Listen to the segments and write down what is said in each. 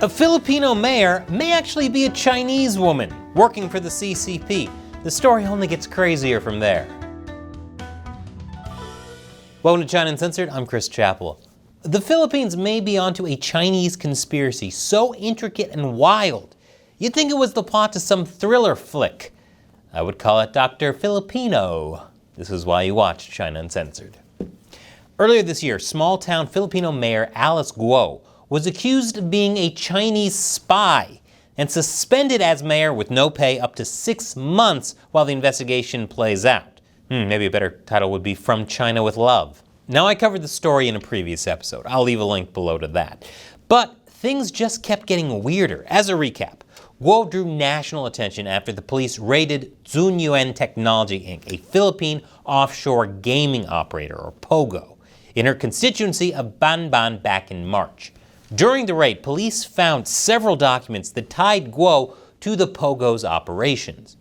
A Filipino mayor may actually be a Chinese woman working for the CCP. The story only gets crazier from there. Welcome to China Uncensored, I'm Chris Chappell. The Philippines may be onto a Chinese conspiracy so intricate and wild, you'd think it was the plot to some thriller flick. I would call it Dr. Filipino. This is why you watch China Uncensored. Earlier this year, small-town Filipino mayor Alice Guo was accused of being a Chinese spy and suspended as mayor with no pay up to 6 months while the investigation plays out. Maybe a better title would be From China with Love. Now, I covered the story in a previous episode. I'll leave a link below to that. But things just kept getting weirder. As a recap, Guo drew national attention after the police raided Unearth Technology Inc., a Philippine offshore gaming operator, or POGO, in her constituency of Banban back in March. During the raid, police found several documents that tied Guo to the POGO's operations.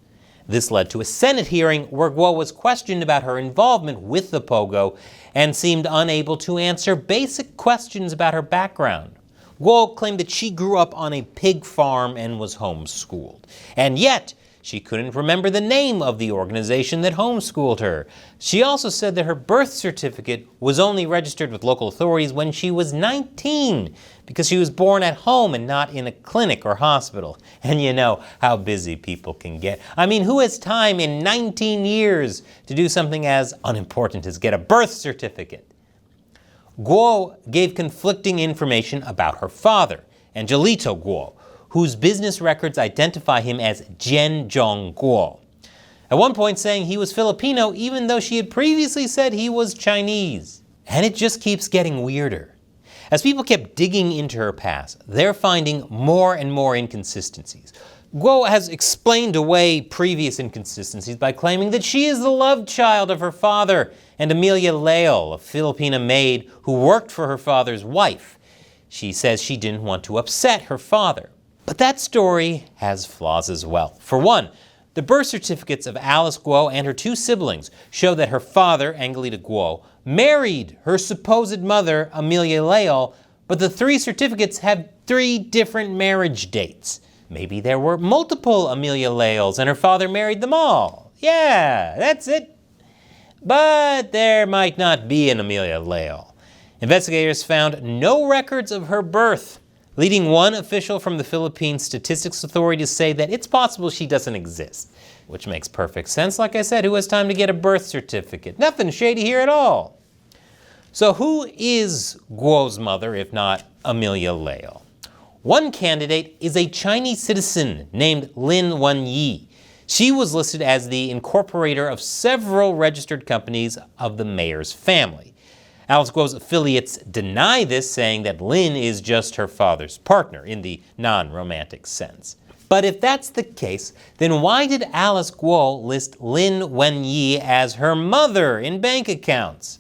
This led to a Senate hearing where Guo was questioned about her involvement with the POGO and seemed unable to answer basic questions about her background. Guo claimed that she grew up on a pig farm and was homeschooled. And yet, she couldn't remember the name of the organization that homeschooled her. She also said that her birth certificate was only registered with local authorities when she was 19 because she was born at home and not in a clinic or hospital. And you know how busy people can get. I mean, who has time in 19 years to do something as unimportant as get a birth certificate? Guo gave conflicting information about her father, Angelito Guo, whose business records identify him as Jian Zhong Guo. At one point saying he was Filipino even though she had previously said he was Chinese. And it just keeps getting weirder. As people kept digging into her past, they're finding more and more inconsistencies. Guo has explained away previous inconsistencies by claiming that she is the love child of her father and Amelia Leal, a Filipina maid who worked for her father's wife. She says she didn't want to upset her father. But that story has flaws as well. For one, the birth certificates of Alice Guo and her 2 siblings show that her father, Angelito Guo, married her supposed mother, Amelia Leal, but the 3 certificates have 3 different marriage dates. Maybe there were multiple Amelia Leals and her father married them all. Yeah, that's it. But there might not be an Amelia Leal. Investigators found no records of her birth, leading one official from the Philippine Statistics Authority to say that it's possible she doesn't exist. Which makes perfect sense. Like I said, who has time to get a birth certificate? Nothing shady here at all. So who is Guo's mother, if not Amelia Leal? One candidate is a Chinese citizen named Lin Wenyi. She was listed as the incorporator of several registered companies of the mayor's family. Alice Guo's affiliates deny this, saying that Lin is just her father's partner in the non-romantic sense. But if that's the case, then why did Alice Guo list Lin Wenyi as her mother in bank accounts?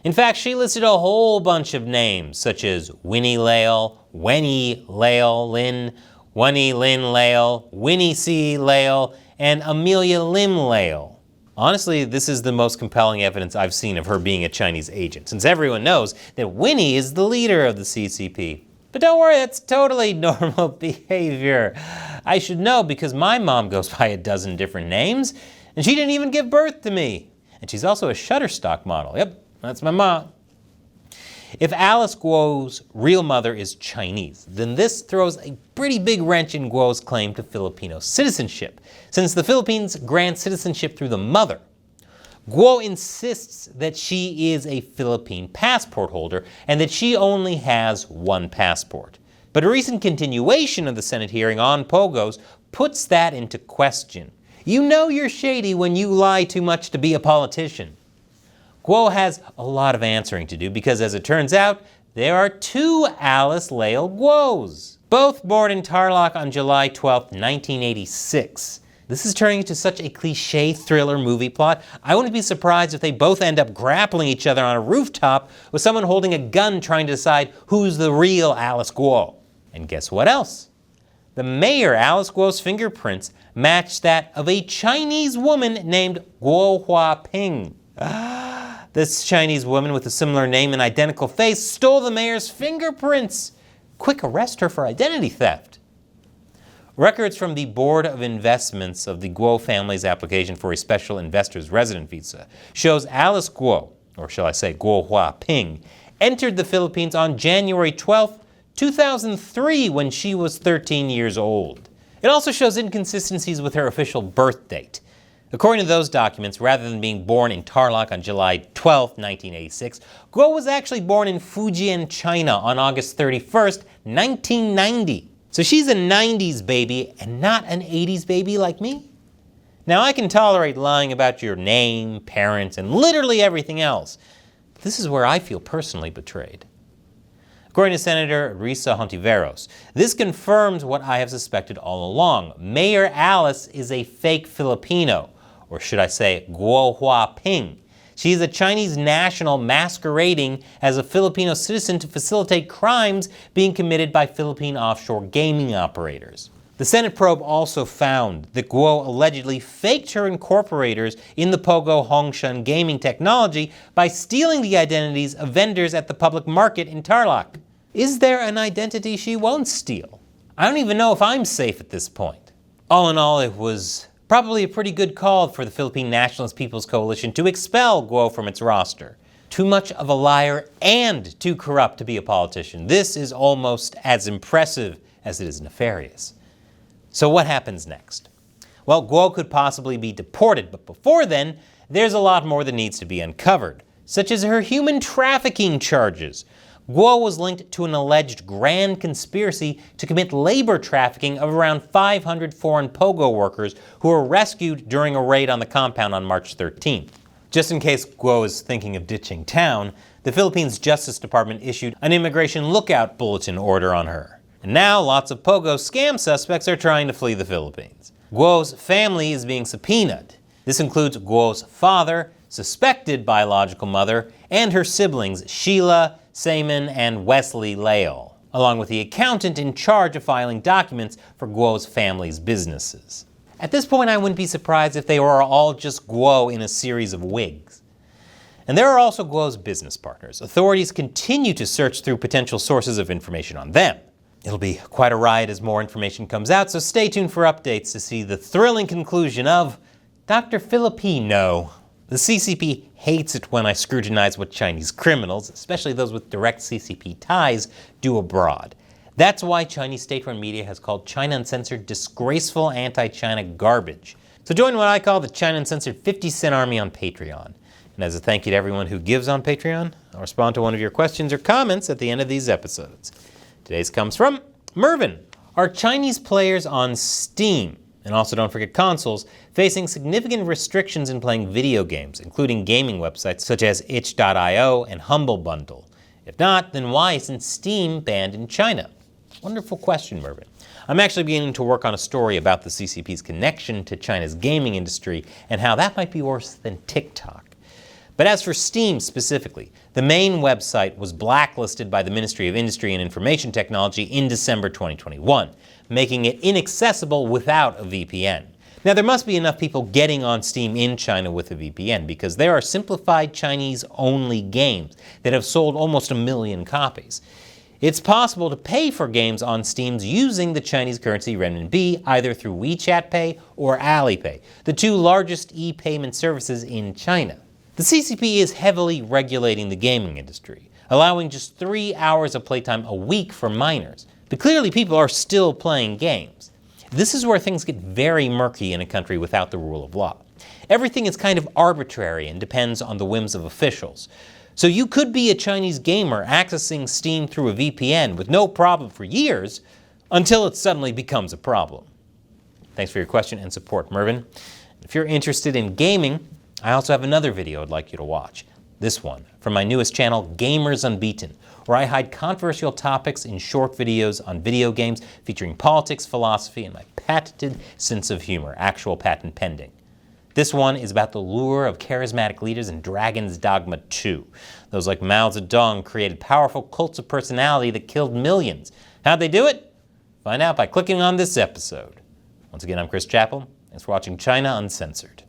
In fact, she listed a whole bunch of names, such as Winnie Leal, Wenny Leal, Lin, Winnie Lin Leal, Winnie C. Leal, and Amelia Lim Leal. Honestly, this is the most compelling evidence I've seen of her being a Chinese agent, since everyone knows that Winnie is the leader of the CCP. But don't worry, that's totally normal behavior. I should know because my mom goes by a dozen different names, and she didn't even give birth to me. And she's also a Shutterstock model. Yep, that's my mom. If Alice Guo's real mother is Chinese, then this throws a pretty big wrench in Guo's claim to Filipino citizenship, since the Philippines grants citizenship through the mother. Guo insists that she is a Philippine passport holder and that she only has 1 passport. But a recent continuation of the Senate hearing on POGOs puts that into question. You know you're shady when you lie too much to be a politician. Guo has a lot of answering to do because, as it turns out, there are 2 Alice Leal Guos, both born in Tarlac on July 12, 1986. This is turning into such a cliché thriller movie plot. I wouldn't be surprised if they both end up grappling each other on a rooftop with someone holding a gun trying to decide who's the real Alice Guo. And guess what else? The mayor, Alice Guo's fingerprints matched that of a Chinese woman named Guo Huaping. This Chinese woman with a similar name and identical face stole the mayor's fingerprints. Quick, arrest her for identity theft. Records from the Board of Investments of the Guo family's application for a special investor's resident visa shows Alice Guo, or shall I say Guo Huaping, entered the Philippines on January 12, 2003 when she was 13 years old. It also shows inconsistencies with her official birth date. According to those documents, rather than being born in Tarlac on July 12, 1986, Guo was actually born in Fujian, China on August 31st, 1990. So she's a 90s baby and not an 80s baby like me? Now I can tolerate lying about your name, parents, and literally everything else. But this is where I feel personally betrayed. According to Senator Risa Hontiveros, this confirms what I have suspected all along. Mayor Alice is a fake Filipino, or should I say Guo Huaping. She is a Chinese national masquerading as a Filipino citizen to facilitate crimes being committed by Philippine offshore gaming operators. The Senate probe also found that Guo allegedly faked her incorporators in the Pogo Hongshan gaming technology by stealing the identities of vendors at the public market in Tarlac. Is there an identity she won't steal? I don't even know if I'm safe at this point. All in all, it was probably a pretty good call for the Philippine Nationalist People's Coalition to expel Guo from its roster. Too much of a liar and too corrupt to be a politician. This is almost as impressive as it is nefarious. So what happens next? Well, Guo could possibly be deported, but before then, there's a lot more that needs to be uncovered, such as her human trafficking charges. Guo was linked to an alleged grand conspiracy to commit labor trafficking of around 500 foreign Pogo workers who were rescued during a raid on the compound on March 13th. Just in case Guo is thinking of ditching town, the Philippines Justice Department issued an immigration lookout bulletin order on her. And now lots of Pogo scam suspects are trying to flee the Philippines. Guo's family is being subpoenaed. This includes Guo's father, suspected biological mother, and her siblings Sheila, Simon, and Wesley Leal, along with the accountant in charge of filing documents for Guo's family's businesses. At this point, I wouldn't be surprised if they were all just Guo in a series of wigs. And there are also Guo's business partners. Authorities continue to search through potential sources of information on them. It'll be quite a ride as more information comes out, so stay tuned for updates to see the thrilling conclusion of Dr. Filipino. The CCP hates it when I scrutinize what Chinese criminals, especially those with direct CCP ties, do abroad. That's why Chinese state-run media has called China Uncensored disgraceful anti-China garbage. So join what I call the China Uncensored 50-cent army on Patreon. And as a thank you to everyone who gives on Patreon, I'll respond to one of your questions or comments at the end of these episodes. Today's comes from Mervin. Are Chinese players on Steam, and also don't forget consoles, facing significant restrictions in playing video games, including gaming websites such as itch.io and Humble Bundle? If not, then why isn't Steam banned in China? Wonderful question, Mervin. I'm actually beginning to work on a story about the CCP's connection to China's gaming industry and how that might be worse than TikTok. But as for Steam specifically, the main website was blacklisted by the Ministry of Industry and Information Technology in December 2021, making it inaccessible without a VPN. Now, there must be enough people getting on Steam in China with a VPN because there are simplified Chinese-only games that have sold almost 1 million copies. It's possible to pay for games on Steam using the Chinese currency renminbi, either through WeChat Pay or Alipay, the two largest e-payment services in China. The CCP is heavily regulating the gaming industry, allowing just 3 hours of playtime a week for minors. But clearly people are still playing games. This is where things get very murky in a country without the rule of law. Everything is kind of arbitrary and depends on the whims of officials. So you could be a Chinese gamer accessing Steam through a VPN with no problem for years until it suddenly becomes a problem. Thanks for your question and support, Mervin. If you're interested in gaming, I also have another video I'd like you to watch. This one from my newest channel, Gamers Unbeaten, where I hide controversial topics in short videos on video games featuring politics, philosophy, and my patented sense of humor, actual patent pending. This one is about the lure of charismatic leaders in Dragon's Dogma 2. Those like Mao Zedong created powerful cults of personality that killed millions. How'd they do it? Find out by clicking on this episode. Once again, I'm Chris Chappell. Thanks for watching China Uncensored.